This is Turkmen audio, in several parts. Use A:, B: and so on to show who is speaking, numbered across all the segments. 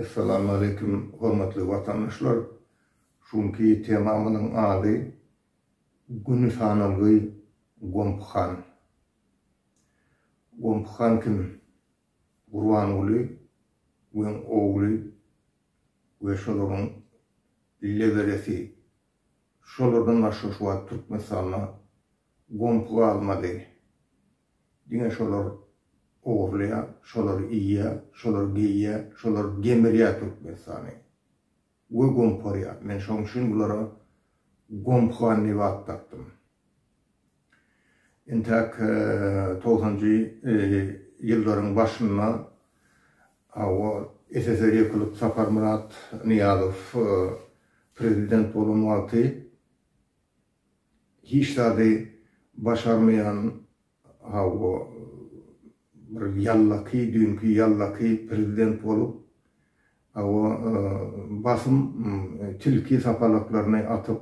A: Esselamu Aleyküm hormatly vatandaşlar. Şunki temamının adı Günü sanalgı Gomphan. Gomphan kim? Gurvan oğlu, ve oğlu ve şoların leveresi. Şolardan başka şu an Türk mesalına Gomphu almadı. Dine şolar oğurluya, şolar iyiye, şolar geyiye, şolar gemeriye Türk mesalına. Ve Gomphu'ya. Men şoň üçin bulara Gomphan diye atattım. Entek 90-njy yılların başına SSR ýökülip Sapar Murat Niýazow prezident bolan wagty hiç tadı başarmayan bir yallaki, dünkü yallaki prezident bolup basım tilki sapalaklaryny atıp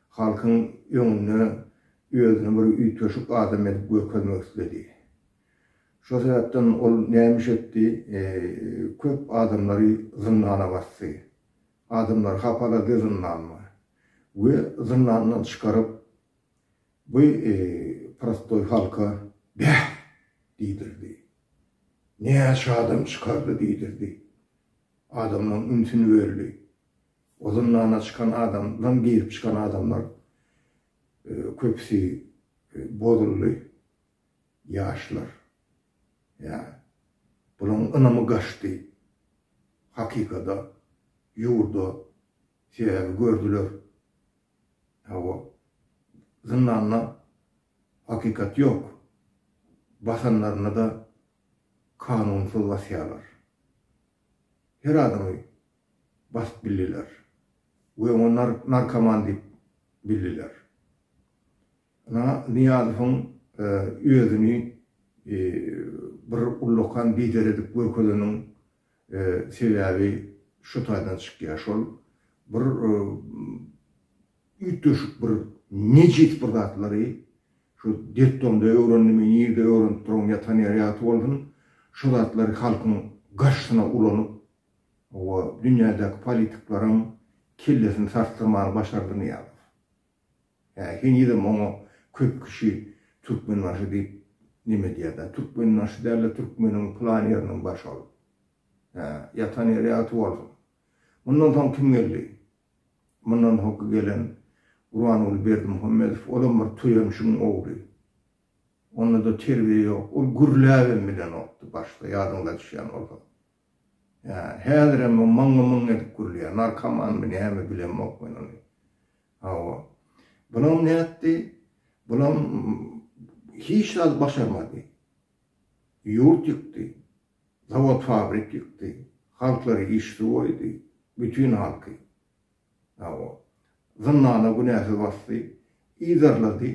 A: halkın öňüne özüni bir üýtgeşik adam edip gökölmek istedi. Şo sebepden ol nämiş etdi? Köp adamları zindana bassy. Adamlar hapalady zindanma. Ve zindandan çıkarıp bu prostoy halka beh diýdirdi. Ne şu adam çıkardı diýdirdi. Adamın üntünü verdi. O zindana çıkan adamdan girip çıkan adamlar köpsi bodurlu yaşlar. Ya, bunun ınamı kaçtı. Hakikada, yurda, gördüler. Zindanla hakikat yok. Basanlarına da kanunsuz vasiyalar. Her adamı basıp bildiler. Ve onlar narkoman deyip bildiler. Niýazow'un özüni bir ullukan lider edip gökölünün sebebi şu taýdan çykýar şol bir üýtgeşik bir nejit bir zatlary şu dettomda öwrenimi ýerde öwrenip duran ýatan ýaty boldun şu zatlary halkyň garşyna ulanyp o dünýädäki politiklaryň kellesini sarstyrmany başardy Niýazow. Hinýedem oňa köp kişi Türkmenbaşy diýip nime diýär? Türkmenbaşy derle Türkmeniň planeriniň başı ol. Ýatan ýaty boldy. Mundan soň kim geldi? Mundan soň gelen Gurvan oğlu Berdimuhammedow, olam bir tuýamşyň ogly. Onda da terbiýe ýok. O gürläbem bilen okdy başda, ýadyňda düşýän bolsa. Häzir hem maňa edip gürlýär. Narkoman bilen hem bilen okmaýan onu. Bunun ne etti? Bunun hiç az başarmadı. Yurt yıktı. Zavod fabrik yıktı. Halkları işti oydu. Bütün halkı. Zindana günäsi bastı. İzarladı.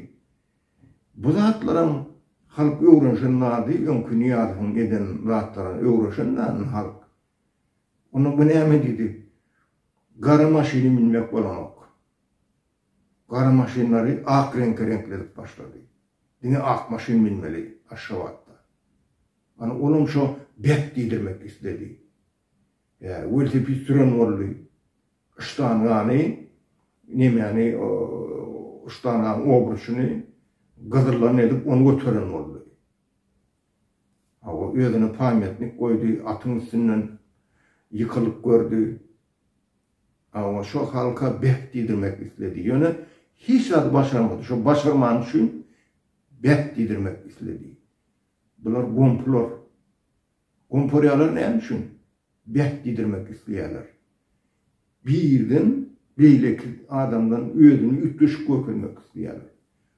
A: Bu zatların halk öwrenşenladi. Öňkü Niýazowyň eden zatlaryň öwrenşenladi halk. Onu bu näme diýdi? Gara maşyny minmek bolanok. Gara maşynlary ak renkledip başlady. Dine ak maşyn minmeli aşawatda. Olam şo bet diýdirmek istedi. Welti pistron boldy. Ştangany, nemeni ştangany obruşyny gazırlan edip onu götüren boldy. Özüne pametnik goýdy, atyň üstünden ýykylyp gördü. Şo halka bet diýdirmek istedi. Ýöne hiç az başarmadı. Şo başarman üçin bet diýdirmek istedi. Bular gomplar. Gomporyalar näme üçin? Bet diýdirmek isleýärler. Birden beýleki adamdan özüni üýtgeşik gökölmek isleýärler.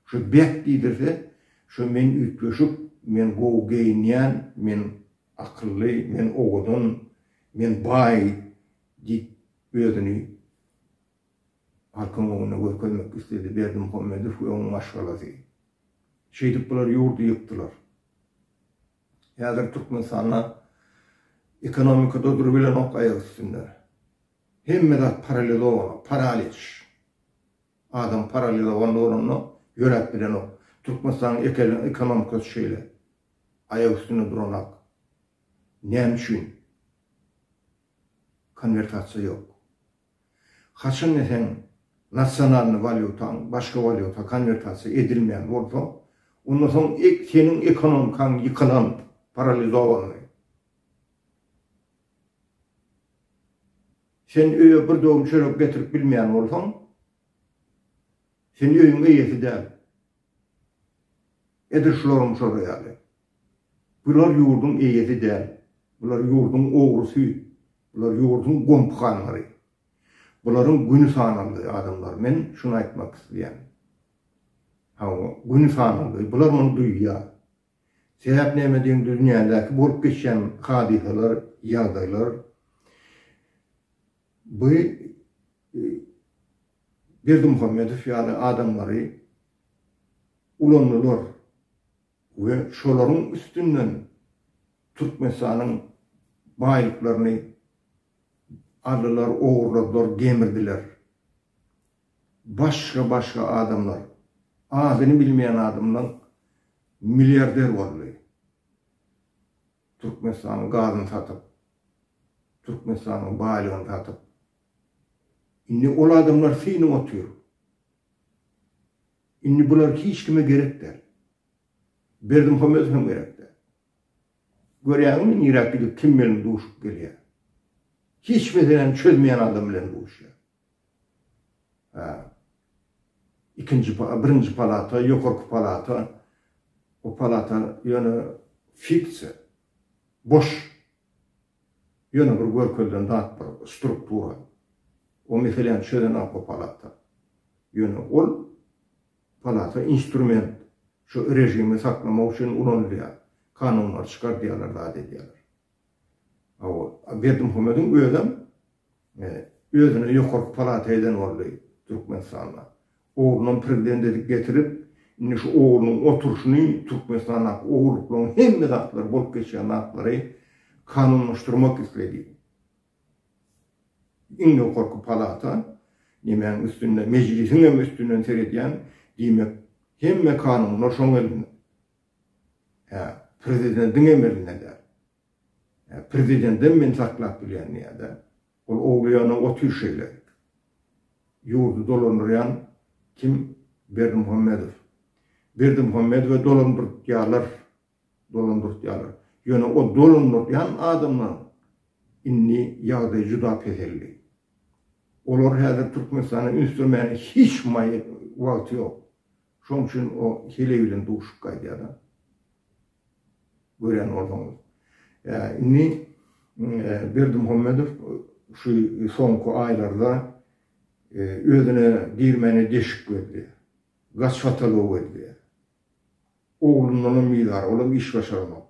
A: Şo bet diýdirse, şo men üýtgeşik, men gow geýnýän, men akylly, men oğudun, men bay diýip özüni halkyň oňuna gökölmek istedi. Berdimuhammedow we oňun aşgalasy. Şeýdip bular ýurdu ýykdylar. Häzir Türkmenistana ekonomikada durbilen ok aýak üstünde. Hemme zat paralel bolan, paralel. Adam paralel bolan oranda ýörep bilen ok. Türkmenistanyň ekonomikasy şeýle. Aýak üstünde duranak. Näme üçin? konvertasiya yok. Haçan esen nasyonal valyutan başka valyuta konvertasiya edilmeyen bolsa, ondan soň senin ekonomikaň yıkılan, paralize bolan. Sen öýe bir dogum çörek getirip bilmeýän bolsaň, sen öýüňe ýeti däl. Edirşlerim soraýaly. Bular ýurdun eýeti däl. Bular ýurdun oğrusy. Bular ýurdun gompukanlary. Bularyň güni sananly adamlar. Men şunu aýtmak isleýän. Güni sananly. Bular muny duýýar. Sebäp näme diýen dünýädäki bolup geçen hadiseler, ýagdaýlar bu Berdimuhammedow ýaly adamlary ulandylar we şolaryň üstünden Türkmenistanyň baýlyklaryny aldylar, oğurladylar, gemirdiler. Başga adamlar, adyny bilmeýän adamlar milyarder boldy. Türkmenistanyň gazyny satyp, Türkmenistanyň baýlygyny satyp. Indi ol adamlar seni otuyor. Indi bular hiç kime gerekler. Berdimuhammedow hem gerekler. Görýärmi Irak'da kim bilen duşup gelýär? Hiç meselen çözmeyen adam bilen duşýar. Birinci palata, ýokarky palata, o palata ýöne fikse, boş. Ýöne bir görkelden dat bir struktura. O meselen çözen o palata. Ýöne ol palata instrument şu rejimi saklamak üçin ulanýar. Kanunlar çıkar diýerler, zat edýärler. Berdimuhammedow özüne ýokarky palata eden boldy Türkmenistanda. Oğlunun prezidentlik getirip, indi şu oğlunun oturuşunu Türkmenistana oğurluklaryň hemme zatlar bolup geçen zatlary kanunlaşdyrmak istedi. Indi ýokarky palata nimeň üstünde, meclisiň hem üstünden seredýän diýmek hemme kanunlar şoň elinde. Prezidentin emrinde. Prezidentin men saklap bilýän ýa-da ol oğluyana o tür şeyler. Ýurdu dolanýan kim? Berdimuhammedow. Berdimuhammedow dolandyrýarlar. Ýöne o dolandyrýan adamlar inni ýagdaý juda peselli. Olar häzir Türkmenistanyň instrumenti hiç maýy wagty ýok. Şoň üçin o hele bilen duşup gaýdýar. Görýän bolsaňyz. Inni Berdimuhammedow şu soňky aýlarda özüne girmeni deşik berdi. Gaz fatalygy berdi. Oğlundan ümidar, olam iş başarmak.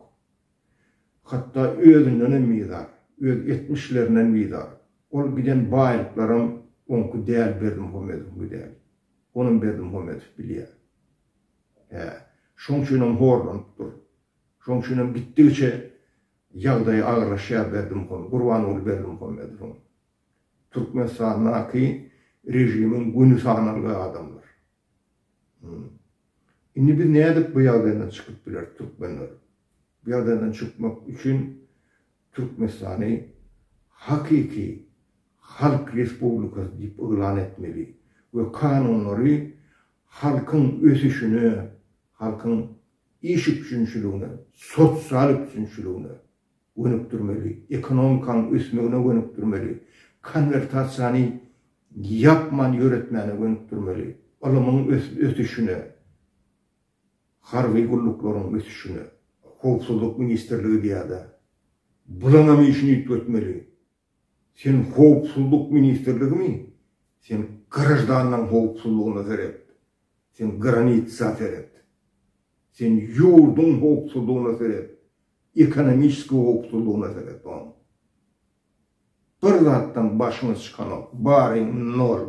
A: Hatta özünden ümidar, öz etmişlerinden ümidar. Ol giden baýlyklarym onku däl Berdimuhammedow däl. Onun Berdimuhammedow bilýär. Şoň üçin horlanıpdyr. Şoň üçin gitdiçe ýagdaý agyrlaşýar Berdimuhammedow, gurban bolup Berdimuhammedow. Türkmenistanyň rejimiň güni sananly adamlar. Indi biz nädip bu ýagdaýdan çykyp biler Türkmenler? Bu ýagdaýdan çykmak üçin Türkmenistany hakiki halk respublikasy diýip elan etmeli we kanunlary halkyň ösüşini, halkyň iş üçinçiligini, sosial üçinçiligini gönükdirmeli, ekonomikaň ösmegine gönükdirmeli, konvertasiýany yapman ýöretmäni gönükdirmeli, alymyň ösüşini, harby gulluklaryň ösüşini, howpsuzlyk ministerligi diýär. Bulanam işini ýetmeli. Sen howpsuzlyk ministerligimi? Sen grajdanlaryň howpsuzlygyna serep. Sen granitsa serep. Sen ýurdun howpsuzlygyna serep. Ekonomik howpsuzlygyna serep. Bir zatdan başyňyz çykan bary nol.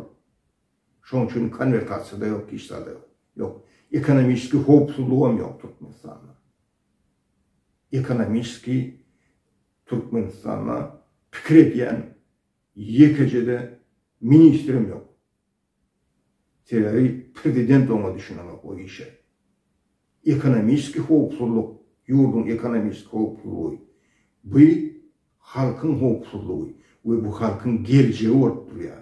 A: Şoň üçin konvertasiýa da ýok, işlerde ýok. Ekonomik howpsuzlygym ýok Türkmenistanda. Ekonomik Türkmenistana pikir edýän ýekejede ministrim ýok. Sebebi prezident oňa düşünýär o işe. Ekonomik howpsuzlyk, ýurdun ekonomik howpsuzlygy, bu halkyň howpsuzlygy. ve bu halkın geleceği olup duruyor.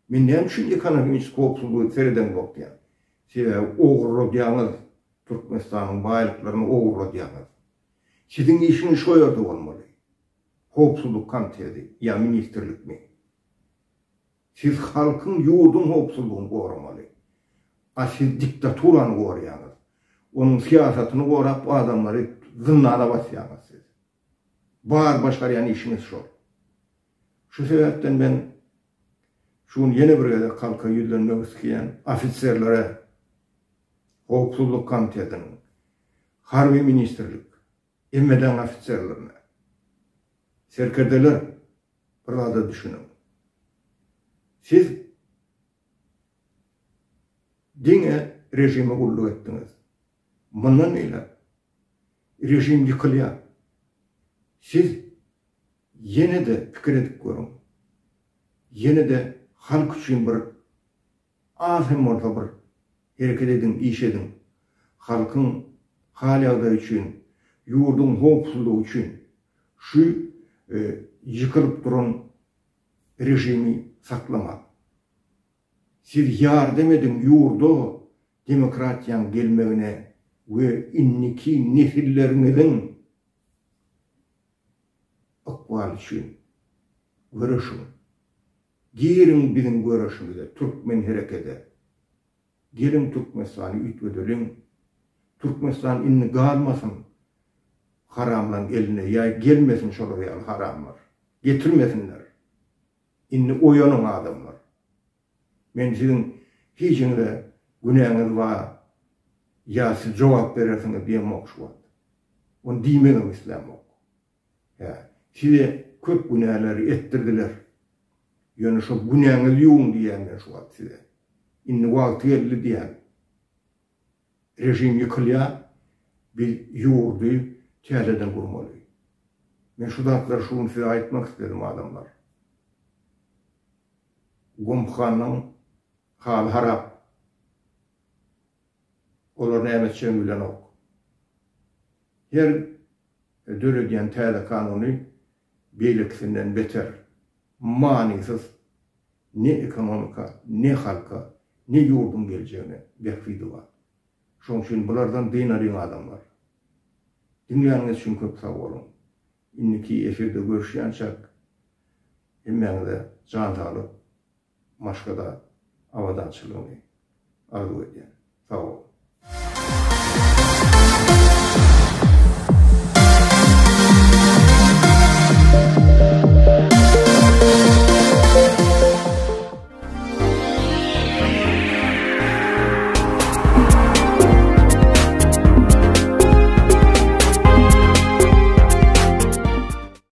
A: Men näme üçin ekonomik howpsuzlygy sereden bolýar? Sebäbi ogurly diýäňiz, Türkmenistanyň baýlyklaryny ogurly diýäňiz. Sizin işiniz şo ýerde bolmaly. Howpsuzlyk komiteti ýa ministrlikmi? Siz halkın ýurdun howpsuzlygyny goramaly. Siz diktaturany gorýaňyz. Onun siyasatyny gorap adamlary zindana basýaňyz siz. Bar başgarýan işiniz şo. Şu sebäpden ben şunu yeni bir gede halka ýüzlenmek isleýän ofitserlere, howpsuzlyk komitetiniň, harby ministrlik, emmeden ofitserlerine, serkerdeler bir ada düşünün. Siz diňe rejimi gulluk etdiňiz. Mundan ila rejim ýykylýar. Siz yine de pikir edip görün. Yine de halk üçün bir azim orta bir hareket edin, iş edin. Halkın hali üçün, yurdun howpsuzlygy üçün şu yıkılıp duran rejimi saklamak. Siz yardım edin yurda demokratiyanın gelmegine ve inniki nefillerinizin akval üçün görüşün. Girin bizim görüşümüze, Türkmen harekete. Gelin Türkmenistan'ı ütvedelim. Türkmenistan inni kalmasın haramlan eline, ya gelmesin şuraya haramlar. Getirmesinler. İnni oyanın adamlar. Men sizin hiçinde günahınız var, ya siz cevap verirsiniz diye mokşuvat. Onu diýmegem İslam ok. Ya, size köp günahları ettirdiler. Yani şu günahınız ýuwun diýen şu wagt size. Inni wagty geldi diýen. Rejim ýykylýar, bir ýurdy täzeden gurmaly. Men şu zatlar şunu size aýtmak istedim adamlar. Gumkhanyň hal harap. Olar nämetçe bilen ok. Her döredýän täze kanuny beýleksinden beter, manisiz ne ekonomika, ne halka, ne yurdun geleceğine bekfidi var. Şoň üçin bulardan beýnaryň adamlar. Dinleýäňiz üçin köp sag bolun. Inniki efirde görüşýänçak hemmeňize jan salyp maşgada awadançylygyny arzu edýän. Sag bolun.